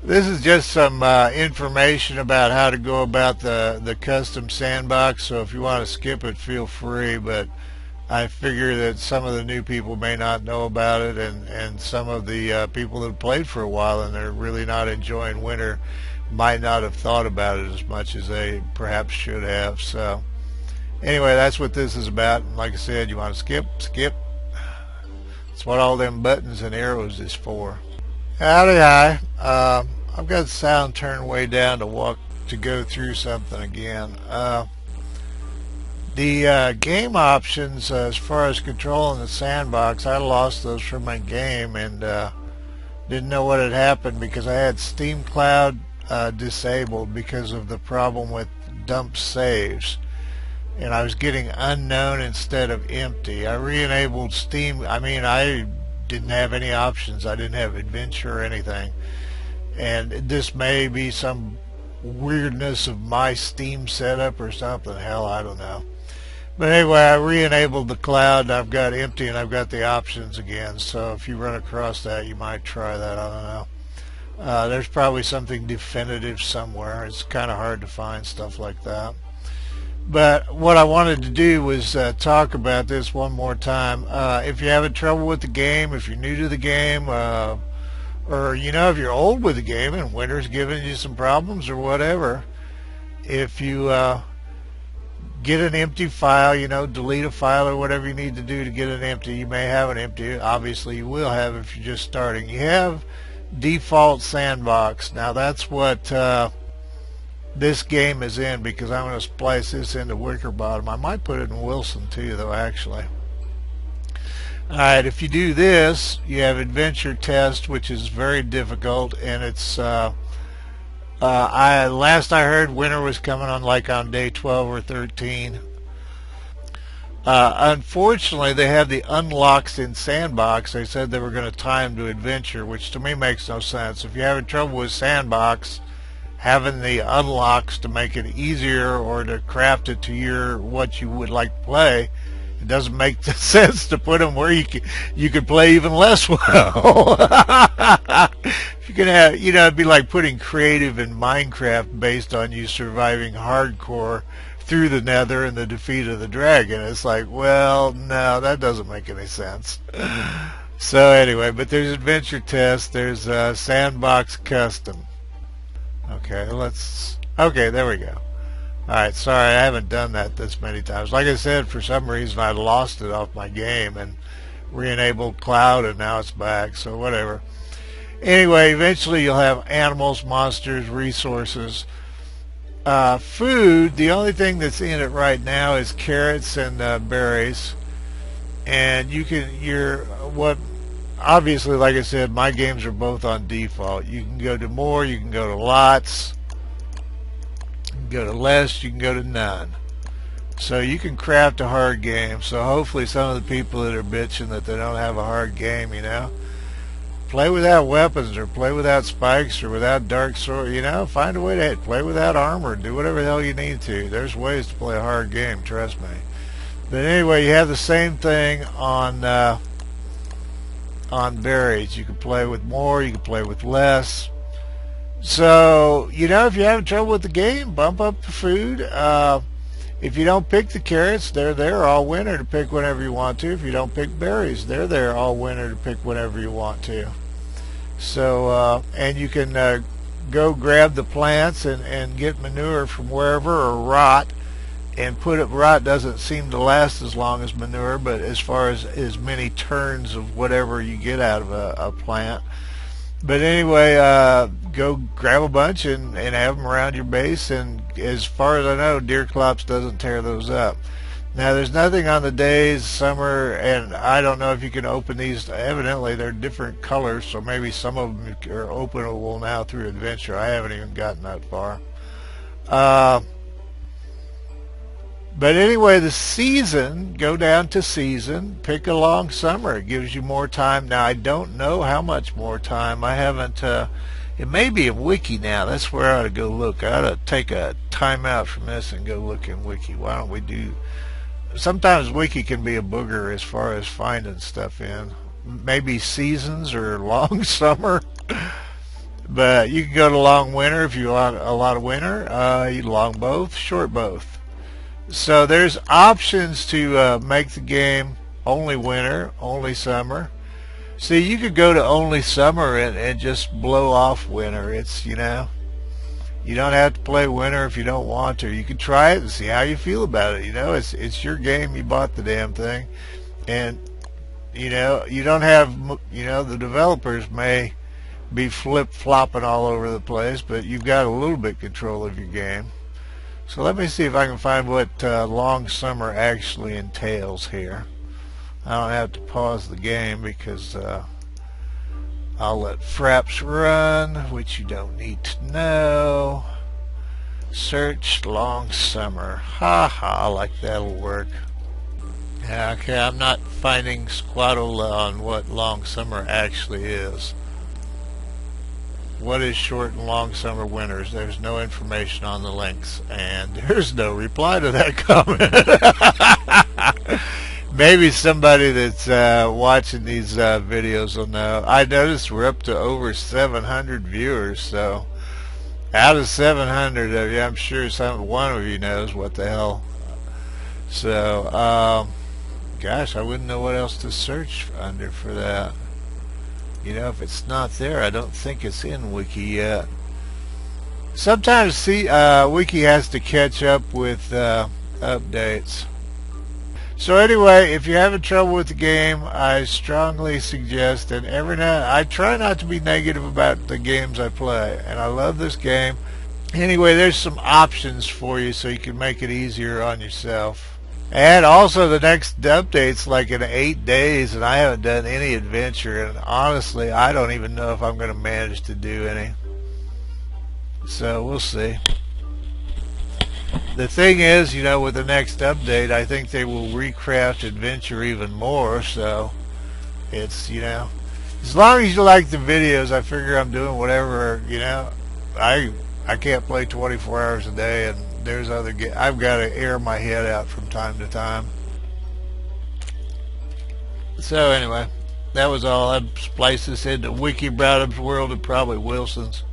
This is just some information about how to go about the custom sandbox. So if you want to skip it, feel free. But I figure that some of the new people may not know about it, and some of the people that have played for a while and they're really not enjoying winter might not have thought about it as much as they perhaps should have. So anyway, that's what this is about. And like I said, you want to skip, skip. That's what all them buttons and arrows is for. Howdy, hi. I've got the sound turned way down to go through something again. The game options, as far as controlling the sandbox, I lost those from my game and didn't know what had happened because I had Steam Cloud disabled because of the problem with dump saves. And I was getting unknown instead of empty. I re-enabled Steam. I didn't have any options. I didn't have adventure or anything. And this may be some weirdness of my Steam setup or something. Hell, I don't know. But anyway, I re-enabled the cloud. I've got empty and I've got the options again. So if you run across that, you might try that. I don't know. There's probably something definitive somewhere. It's kind of hard to find stuff like that. But what I wanted to do was talk about this one more time. If you're having trouble with the game, if you're new to the game, or if you're old with the game and winter's giving you some problems or whatever, if you get an empty file, delete a file or whatever you need to do to get an empty, you may have an empty. Obviously, you will have if you're just starting. You have default sandbox. Now that's what this game is in, because I'm going to splice this into Wicker Bottom. I might put it in Wilson too, though, actually. Alright, if you do this, you have Adventure Test, which is very difficult, and it's last I heard, winter was coming on like on day 12 or 13. Unfortunately, they have the unlocks in Sandbox. They said they were going to tie them to Adventure, which to me makes no sense. If you're having trouble with Sandbox, having the unlocks to make it easier or to craft it to what you would like to play, it doesn't make sense to put them where you could play even less well. You can have, it'd be like putting creative in Minecraft based on you surviving hardcore through the Nether and the defeat of the dragon. It's like, well, no, that doesn't make any sense. So anyway, but there's Adventure Test, there's Sandbox Custom. Okay, there we go. Alright, sorry, I haven't done that this many times. Like I said, for some reason I lost it off my game and re-enabled cloud and now it's back, so whatever. Anyway, eventually you'll have animals, monsters, resources. Food, the only thing that's in it right now is carrots and berries. And obviously, like I said, my games are both on default. You can go to more, you can go to lots, you can go to less, you can go to none. So you can craft a hard game. So hopefully some of the people that are bitching that they don't have a hard game, play without weapons or play without spikes or without dark sword, find a way to play without armor, do whatever the hell you need to. There's ways to play a hard game, trust me. But anyway, you have the same thing on berries. You can play with more, you can play with less. So, if you're having trouble with the game, bump up the food. If you don't pick the carrots, they're there all winter to pick whenever you want to. If you don't pick berries, they're there all winter to pick whenever you want to. So, and you can go grab the plants and get manure from wherever, or rot. And rot doesn't seem to last as long as manure, but as far as many turns of whatever you get out of a plant. But anyway, go grab a bunch and have them around your base, and as far as I know, Deerclops doesn't tear those up. Now, there's nothing on the days, summer, and I don't know if you can open these. Evidently, they're different colors, so maybe some of them are openable now through Adventure. I haven't even gotten that far. But anyway, the season, go down to season, pick a long summer. It gives you more time. Now, I don't know how much more time. I haven't, it may be a wiki now. That's where I ought to go look. I ought to take a time out from this and go look in wiki. Why don't we do, sometimes wiki can be a booger as far as finding stuff in. Maybe seasons or long summer. But you can go to long winter if you want a lot of winter. You long both, short both. So there's options to make the game only winter, only summer. See, you could go to only summer and just blow off winter. It's, you know, you don't have to play winter if you don't want to. You can try it and see how you feel about it. You know, it's your game. You bought the damn thing. And, you know, you don't have, you know, the developers may be flip-flopping all over the place, but you've got a little bit control of your game. So let me see if I can find what long summer actually entails here. I don't have to pause the game because I'll let Fraps run, which you don't need to know. Search long summer. Ha ha, like that'll work. Yeah, okay, I'm not finding squaddle on what long summer actually is. What is short and long summer winters? There's no information on the links, and there's no reply to that comment. Maybe somebody that's watching these videos will know. I noticed we're up to over 700 viewers, so out of 700 of you, I'm sure one of you knows what the hell. So, gosh, I wouldn't know what else to search under for that. You know, if it's not there, I don't think it's in Wiki yet. Sometimes Wiki has to catch up with updates. So anyway, if you're having trouble with the game, I strongly suggest, and I try not to be negative about the games I play, and I love this game. Anyway, there's some options for you so you can make it easier on yourself. And also the next update's like in 8 days, and I haven't done any adventure, and honestly, I don't even know if I'm going to manage to do any. So we'll see. The thing is, you know, with the next update, I think they will recraft adventure even more, so it's, you know, as long as you like the videos, I figure I'm doing whatever, you know. I can't play 24 hours a day, and there's I've got to air my head out from time to time. So anyway, that was all. I'd splice this into Wiki Brownham's World and probably Wilson's.